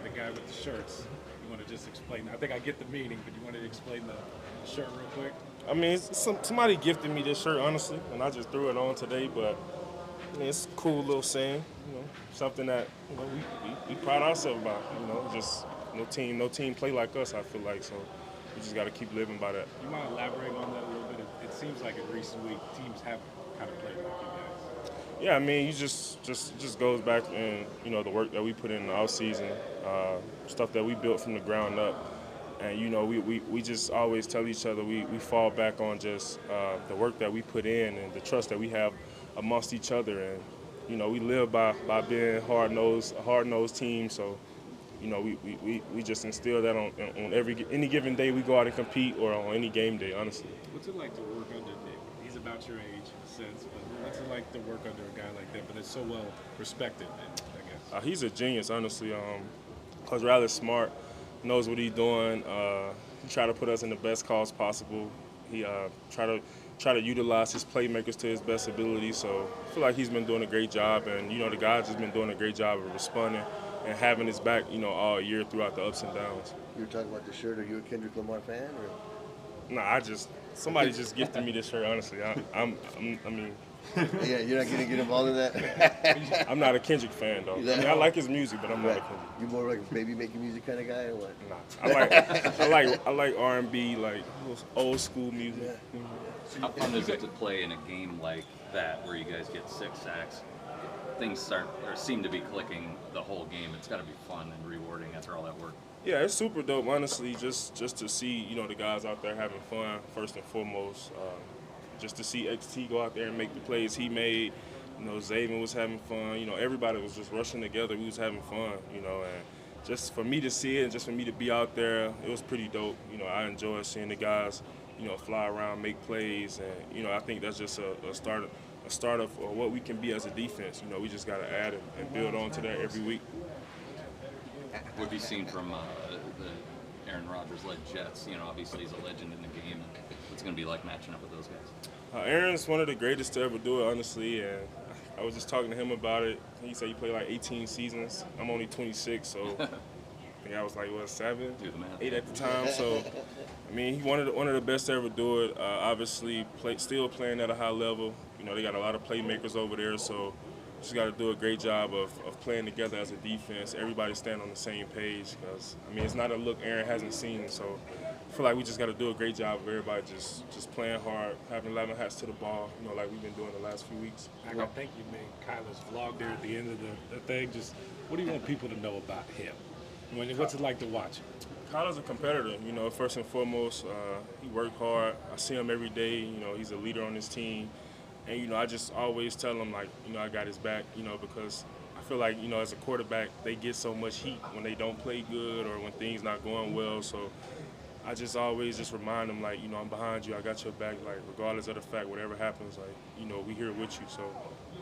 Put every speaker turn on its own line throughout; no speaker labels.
the guy with the shirts. You want to just explain? I think I get the meaning, but you want to explain the shirt real quick?
I mean, somebody gifted me this shirt, honestly, and I just threw it on today. But I mean, it's a cool little saying, something that we pride ourselves about. Just no team play like us. I feel like so. We just got to keep living by that.
You mind elaborating on that a little bit? It seems like in recent weeks teams have kind of played like you guys.
Yeah, I mean, you just goes back and the work that we put in the off season, stuff that we built from the ground up. And, we just always tell each other we fall back on just the work that we put in and the trust that we have amongst each other. And, we live by being a hard-nosed team. So, we just instill that on any given day we go out and compete or on any game day, honestly.
What's it like to work under Nick? He's about your age in a sense, but what's it like to work under a guy like that? But it's so well respected, I guess.
He's a genius, honestly. Coach Riley's smart. Knows what he's doing. He try to put us in the best cause possible. He try to utilize his playmakers to his best ability. So I feel like he's been doing a great job, and the guys has been doing a great job of responding and having his back, all year throughout the ups and downs.
You were talking about the shirt. Are you a Kendrick Lamar fan? Or?
Nah, somebody just gifted me this shirt. Honestly, I mean.
Yeah, you're not gonna get involved in that.
I'm not a Kendrick fan though. I mean, I like his music, but I'm not a Kendrick.
You more like a baby making music kind of guy, or what?
Nah, I like R&B, like old school music.
Yeah.
How fun is it to play in a game like that where you guys get 6 sacks? Things seem to be clicking the whole game. It's got to be fun and rewarding after all that work.
Yeah, it's super dope, honestly, just to see, the guys out there having fun, first and foremost. Just to see XT go out there and make the plays he made. Zaven was having fun. Everybody was just rushing together. We was having fun, and just for me to see it and just for me to be out there, it was pretty dope. I enjoy seeing the guys, fly around, make plays, and, I think that's just a start of what we can be as a defense. We just got to add and build on to that every week.
What have you seen from the Aaron Rodgers-led Jets? Obviously he's a legend in the game. And what's it going to be like matching up with those guys?
Aaron's one of the greatest to ever do it, honestly, and I was just talking to him about it. He said he played like 18 seasons. I'm only 26, so I think I was like, 7, 8 at the time. So, I mean, he's one of the best to ever do it. Obviously, still playing at a high level. They got a lot of playmakers over there, so just got to do a great job of playing together as a defense. Everybody stand on the same page because, I mean, it's not a look Aaron hasn't seen, so I feel like we just got to do a great job of everybody just playing hard, having 11 hats to the ball, like we've been doing the last few weeks.
I think you made Kyler's vlog there at the end of the thing. Just what do you want people to know about him? What's it like to watch him?
Kyler's a competitor, first and foremost. He worked hard. I see him every day. He's a leader on his team. And, I just always tell him, like, I got his back, because I feel like, as a quarterback, they get so much heat when they don't play good or when things not going well. So I just always just remind them, like, I'm behind you. I got your back, like, regardless of the fact, whatever happens, like, we here with you. So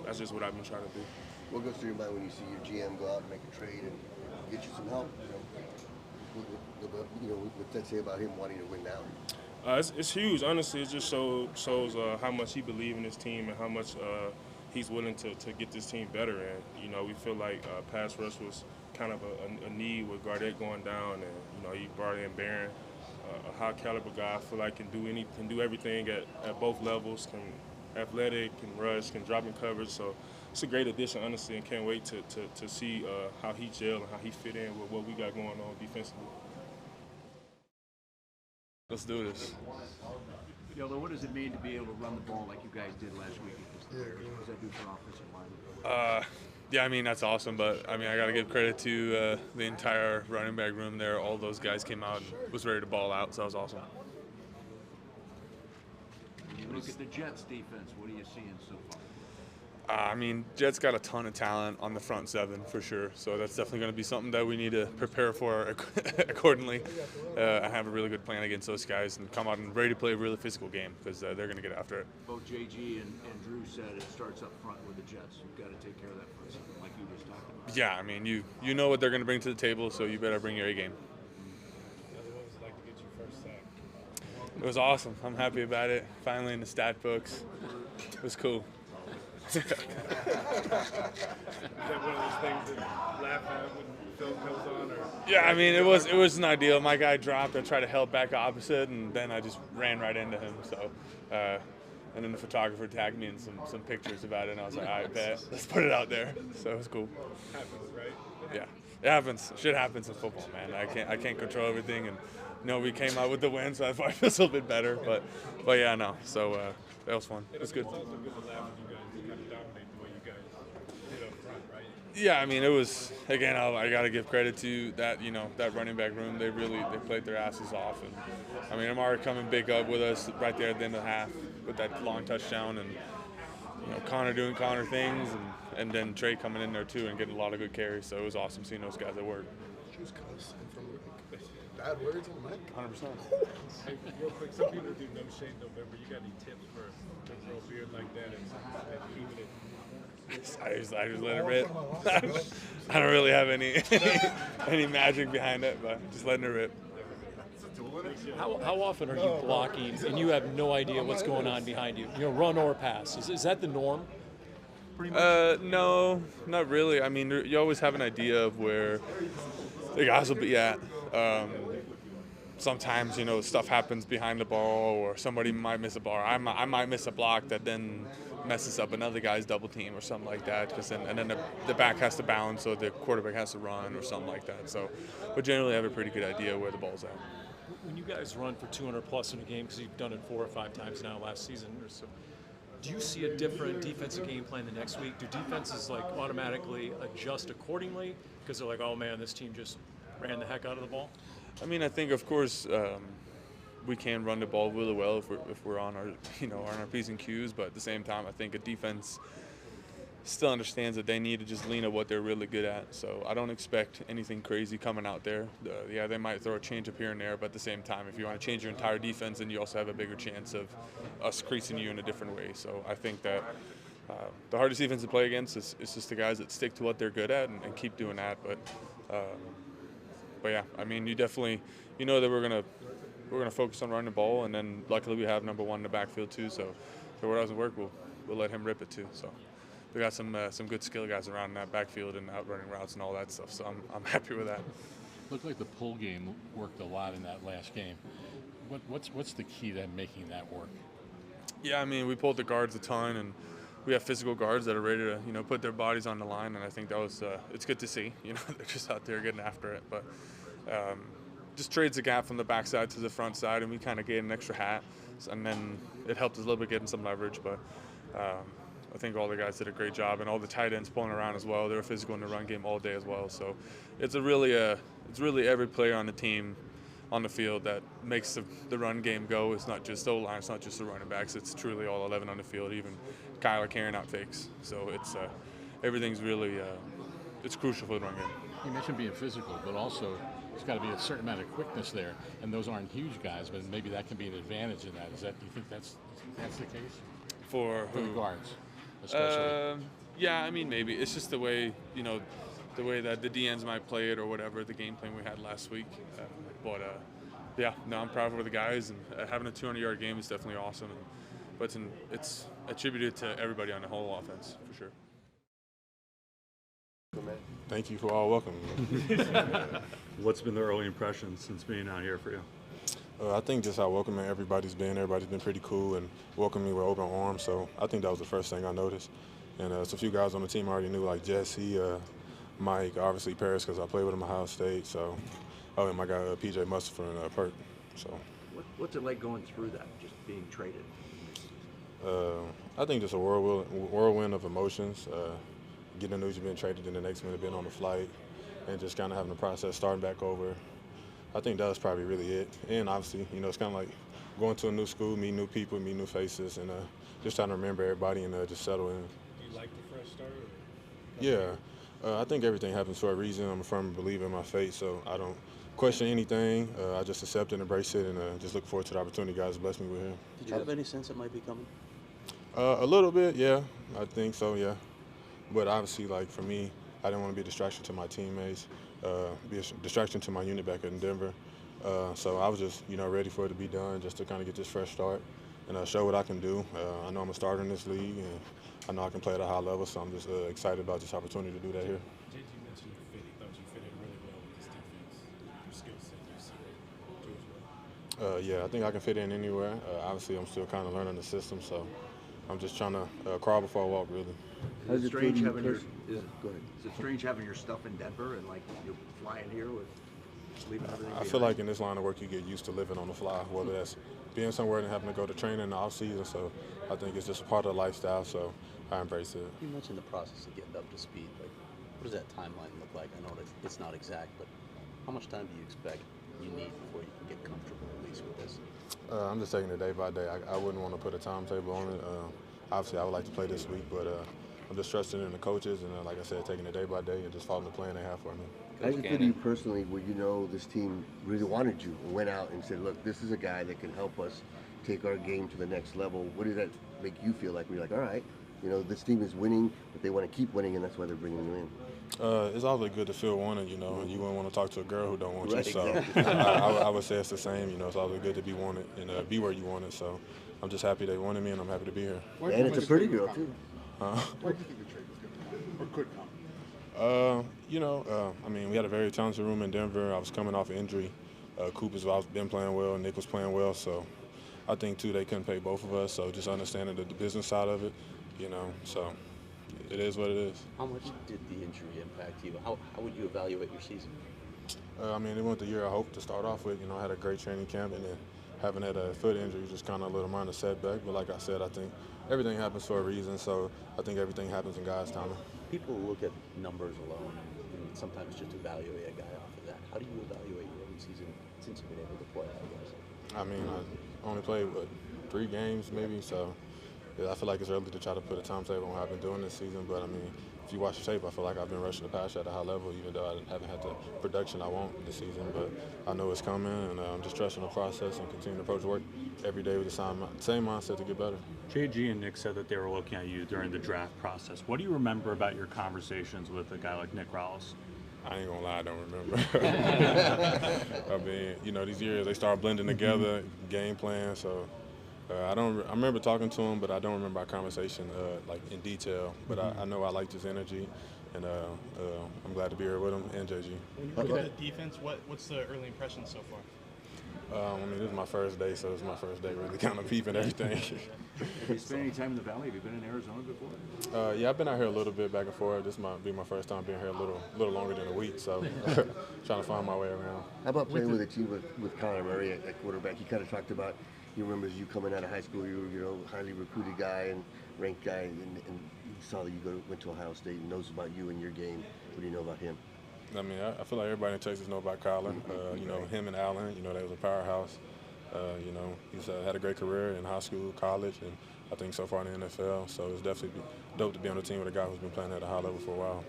that's just what I've been trying to do.
What goes through your mind when you see your GM go out and make a trade and get you some help? What's that say about him wanting to win now?
It's huge. Honestly, it just shows how much he believes in his team and how much he's willing to get this team better. And, we feel like pass rush was kind of a need with Gardet going down. And, he brought in Barron, a high caliber guy. I feel like can do everything at both levels, can athletic, can rush, can drop in coverage. So it's a great addition, honestly, and can't wait to see how he gel and how he fit in with what we got going on defensively.
Let's do this.
Hjalte, what does it mean to be able to run the ball like you guys did last week against the Bears? What does that do for offensive line?
Yeah, I mean, that's awesome, but I mean, I got to give credit to the entire running back room there. All those guys came out and was ready to ball out, so that was awesome.
When you look at the Jets defense, what are you seeing so far?
I mean, Jets got a ton of talent on the front seven for sure, so that's definitely going to be something that we need to prepare for accordingly. I have a really good plan against those guys and come out and ready to play a really physical game because they're going to get after it.
Both JG and Drew said it starts up front with the Jets. You've got to take care of that front seven like you just talked about.
Yeah, I mean, you know what they're going to bring to the table, so you better bring your A game.
What was it like to get your first sack?
It was awesome. I'm happy about it. Finally in the stat books. It was cool.
Is that one of those things that you laugh at when film comes on, or
Yeah, I mean, it wasn't ideal. My guy dropped. I tried to help back opposite, and then I just ran right into him. So, and then the photographer tagged me in some pictures about it, and I was like, all right, bet. Let's put it out there. So it was cool.
Happens, right?
Yeah, it happens. Shit happens in football, man. I can't control everything, and we came out with the win, so I feel a little bit better. But yeah, no. So that was fun. It was good.
It's also good to laugh with you guys and kind of dominate the way you guys did up front, right?
Yeah, I mean, it was, again, I got to give credit to that, that running back room. They played their asses off. And, I mean, Amari coming big up with us right there at the end of the half with that long touchdown. And, Connor doing Connor things. And then Trey coming in there, too, and getting a lot of good carries. So it was awesome seeing those guys at work.
She was cussing from bad words on Mack.
100%.
Hey, real quick, some people do No Shave November. You got any tips for a girl beard like that and keeping it?
I just let it rip. I don't really have any magic behind it, but just letting it rip.
How often are you blocking and you have no idea what's going on behind you? Run or pass. Is that the norm?
No, not really. I mean, you always have an idea of where the guys will be at. Sometimes, stuff happens behind the ball, or somebody might miss a ball. I might miss a block that then messes up another guy's double team or something like that. And then the back has to bounce, so the quarterback has to run or something like that. So, but generally, I have a pretty good idea where the ball's at.
When you guys run for 200 plus in a game, because you've done it 4 or 5 times now last season or so, do you see a different defensive game plan the next week? Do defenses automatically adjust accordingly because they're like, oh man, this team just ran the heck out of the ball?
I mean, I think of course we can run the ball really well if we're on our on our P's and Q's, but at the same time, I think a defense still understands that they need to just lean at what they're really good at. So I don't expect anything crazy coming out there. Yeah, they might throw a change up here and there, but at the same time, if you want to change your entire defense, then you also have a bigger chance of us creasing you in a different way. So I think that the hardest defense to play against is just the guys that stick to what they're good at and keep doing that. But yeah, I mean, you definitely that we're gonna focus on running the ball, and then luckily we have number one in the backfield too. So if it doesn't work, we'll let him rip it too. So. We got some good skill guys around in that backfield and out running routes and all that stuff, so I'm happy with that.
Looked like the pull game worked a lot in that last game. What's the key to making that work?
Yeah, I mean, we pulled the guards a ton, and we have physical guards that are ready to put their bodies on the line, and I think that was it's good to see. They're just out there getting after it, but just trades the gap from the backside to the front side, and we kind of gained an extra hat, and then it helped us a little bit getting some leverage, but. I think all the guys did a great job, and all the tight ends pulling around as well. They were physical in the run game all day as well. So it's really every player on the team on the field that makes the run game go. It's not just O-line, it's not just the running backs. It's truly all 11 on the field, even Kyler carrying out fakes. So it's everything's really it's crucial for the run game.
You mentioned being physical, but also there's got to be a certain amount of quickness there, and those aren't huge guys, but maybe that can be an advantage in that. Do you think that's the case?
For
the guards. Especially.
Yeah, I mean, maybe it's just the way the way that the DNs might play it or whatever, the game plan we had last week. Yeah, no, I'm proud of the guys, and having a 200-yard game is definitely awesome. But it's attributed to everybody on the whole offense for sure.
Thank you for all welcoming me.
What's been the early impression since being out here for you?
I think just how welcoming everybody's been. Everybody's been pretty cool and welcomed me with open arms. So I think that was the first thing I noticed. And it's a few guys on the team I already knew, like Jesse, Mike, obviously Paris, because I played with him at Ohio State. So, and my guy PJ Mustapher and Perk. So.
What's it like going through that, just being traded?
I think just a whirlwind of emotions. Getting the news you've been traded, and the next minute being on the flight, and just kind of having the process starting back over. I think that was probably really it. And obviously, it's kind of like going to a new school, meet new people, meet new faces, and just trying to remember everybody and just settle in.
Do you like the fresh start?
Yeah. I think everything happens for a reason. I'm a firm believer in my fate, so I don't question anything. I just accept it, embrace it, and just look forward to the opportunity God has blessed me with here.
Did you have any sense it might be coming?
A little bit, yeah. I think so, yeah. But obviously, like for me, I didn't want to be a distraction to my teammates, be a distraction to my unit back in Denver. So I was just, ready for it to be done, just to kind of get this fresh start and show what I can do. I know I'm a starter in this league, and I know I can play at a high level, so I'm just excited about this opportunity to do that here.
JT mentioned you thought you fit in really well with this defense.
Yeah, I think I can fit in anywhere. Obviously, I'm still kind of learning the system, so I'm just trying to crawl before I walk, really.
Is it strange having your is it strange having your stuff in Denver and like you're flying here with leaving everything?
I feel like in this line of work, you get used to living on the fly, whether that's being somewhere and having to go to training in the off season. So I think it's just a part of the lifestyle. So I embrace it.
You mentioned the process of getting up to speed. Like, what does that timeline look like? I know that it's not exact, but how much time do you expect you need before you can get comfortable, at least with this?
I'm just taking it day by day. I wouldn't want to put a timetable on it. Obviously, I would like to play this week, but I'm just trusting in the coaches and, like I said, taking it day by day and just following the plan they have for me.
How does it feel to you personally where you know this team really wanted you and went out and said, look, this is a guy that can help us take our game to the next level? What did that make you feel like? Were you like, all right, you know, this team is winning, but they want to keep winning, and that's why they're bringing you in?
It's always good to feel wanted, you know, and you wouldn't want to talk to a girl who don't want
Right,
you. So
exactly.
I would say it's the same, you know, it's always good to be wanted and be where you want it. So I'm just happy they wanted me, and I'm happy to be here.
And it's a pretty girl, too.
Where do you think the trade was going to come? Or could come?
You know, I mean, we had a very talented room in Denver. I was coming off an injury. Cooper's been playing well, Nick was playing well, so I think, too, they couldn't pay both of us. So just understanding the business side of it, you know, so it is what it is.
How much did the injury impact you? How would you evaluate your season?
I mean, it went the year I hoped to start off with. You know, I had a great training camp, and then having that foot injury was just kind of a little minor setback. But like I said, I think everything happens for a reason, so I think everything happens in God's timing.
People look at numbers alone and sometimes just evaluate a guy off of that. How do you evaluate your own season since you've been able to play, I guess?
I mean, I only played, 3 games maybe, so yeah, I feel like it's early to try to put a timetable on how I've been doing this season, but I mean, if you watch the tape, I feel like I've been rushing the passer at a high level, even though I haven't had the production I want this season, but I know it's coming, and I'm just trusting the process and continue to approach work every day with the same mindset to get better.
JG and Nick said that they were looking at you during the draft process. What do you remember about your conversations with a guy like Nick Rallis?
I ain't gonna lie, I don't remember. I mean, you know, these years they start blending together, game plan. So I remember talking to him, but I don't remember our conversation like in detail. But I know I liked his energy, and I'm glad to be here with him and JG.
When you look at the defense, what's the early impression so far?
I mean, this is my first day, so it's my first day really kind of peeping everything.
Have you spent any time in the Valley? Have you been in Arizona before?
Yeah, I've been out here a little bit back and forth. This might be my first time being here a little longer than a week, so trying to find my way around.
How about playing with a team with Connor Murray at quarterback? He kind of talked about, he remembers you coming out of high school, you were, you know, highly recruited guy and ranked guy, and he saw that you went to Ohio State and knows about you and your game. What do you know about him?
I mean, I feel like everybody in Texas knows about Kyler. You know, him and Allen, you know, they was a powerhouse. You know, he's had a great career in high school, college, and I think so far in the NFL. So it's definitely dope to be on a team with a guy who's been playing at a high level for a while.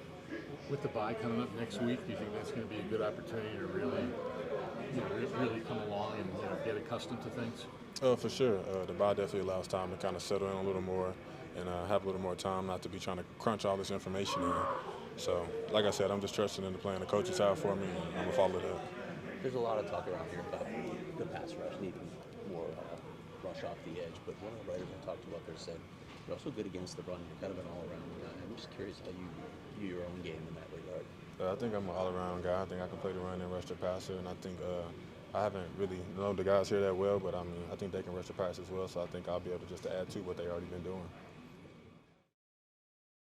With the bye coming up next week, do you think that's going to be a good opportunity to really, really come along and get accustomed to things?
For sure. The bye definitely allows time to kind of settle in a little more and have a little more time, not to be trying to crunch all this information in. So, like I said, I'm just trusting in the plan the coaches have for me, and I'm going to follow that.
There's a lot of talk around here about the pass rush needing more rush off the edge, but one of the writers I talked to out there said you're also good against the run. You're kind of an all-around guy. I'm just curious how you view your own game in that regard.
I think I'm an all-around guy. I think I can play the run and rush the passer, and I think I haven't really known the guys here that well, but I mean, I think they can rush the pass as well, so I think I'll be able to just add to what they already been doing.